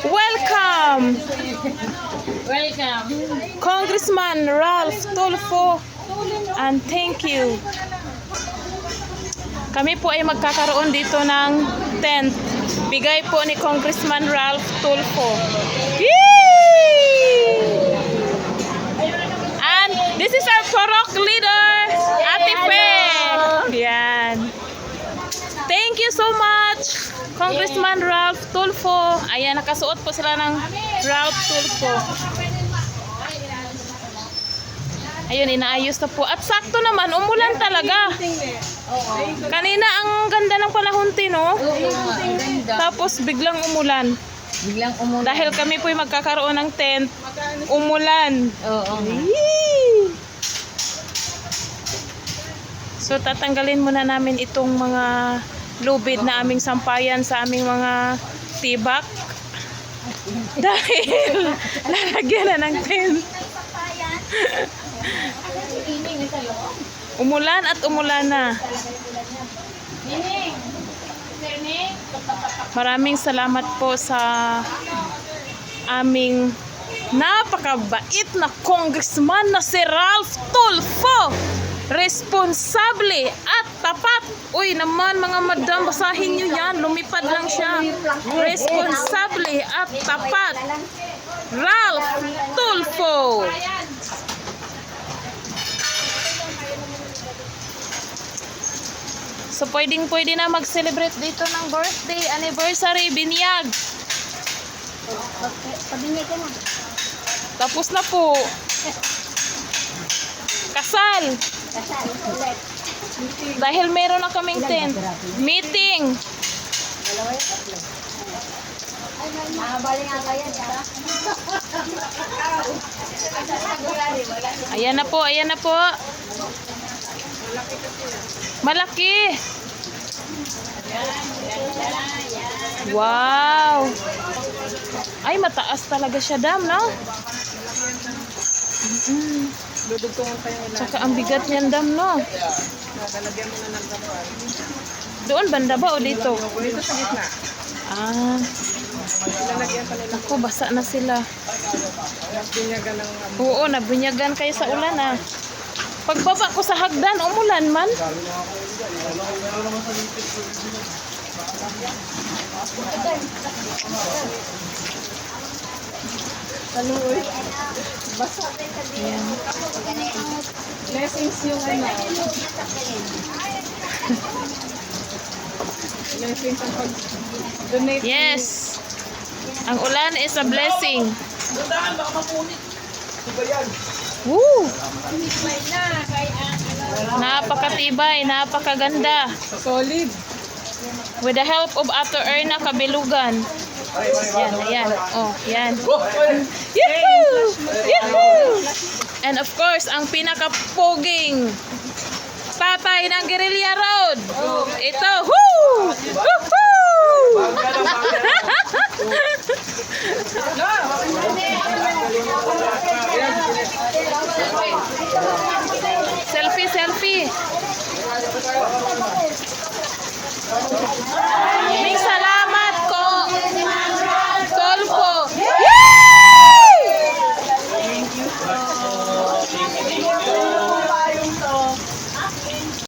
Welcome, Welcome. Congressman Ralph Tulfo, and thank you. Kami po ay magkakaroon dito ng tent. Bigay po ni Congressman Ralph Tulfo. Yay! And this is our Korok leader, Ate Fe. Yan. Thank you so much, Congressman Ralph Tulfo. Ayan, nakasuot po sila ng Ralph Tulfo. Ayun, inaayos na po. At sakto naman, umulan talaga. Kanina ang ganda ng panahon, no? Tapos biglang umulan. Biglang umulan. Dahil kami po ay magkakaroon ng tent, umulan. Oo. Yee! So tatanggalin muna namin itong mga lubid na aming sampayan sa aming mga tibak. Dahil lalagyan na ng tent. Umulan at umulan na. Maraming salamat po sa aming napakabait na congressman na si Ralph Tulfo. Responsable at tapat. Uy naman mga madam, basahin nyo yan. Lumipad lang siya. Responsable at tapat. Ralph Tulfo. So pwede na mag-celebrate dito ng birthday, anniversary, binyag. Pabinyag ka na. Tapos na po. Kasal. Kasal ulit. Dahil meron na kaming tent. Meeting. Nakabali nga kayo. Ayan na po, ayan na po. Malaki. Wow. Ay, mataas talaga siya, dam, no? Tsaka ang bigat niyan, dam, no? Doon, banda ba o dito? Dito sa gitna. Ah. Ako, basa na sila. Binyagan ng Oo, nabunyagan kayo sa ulan, ah. Pagbaba ko sa hagdan, umulan man. kaluoy. Basta. Ayan. Blessings yung ano. Blessings ang pag-donate. Yes. Ang ulan is a blessing. Woo! Napakatibay, napakaganda. Solid. With the help of Ato Erna Kabilugan. Yan, ayan. Oh, yan. Yahoo! Yahoo! And of course, ang pinaka-poging tatay ng Guerrilla Road. Ito. Woo! Woohoo! Selfie, selfie.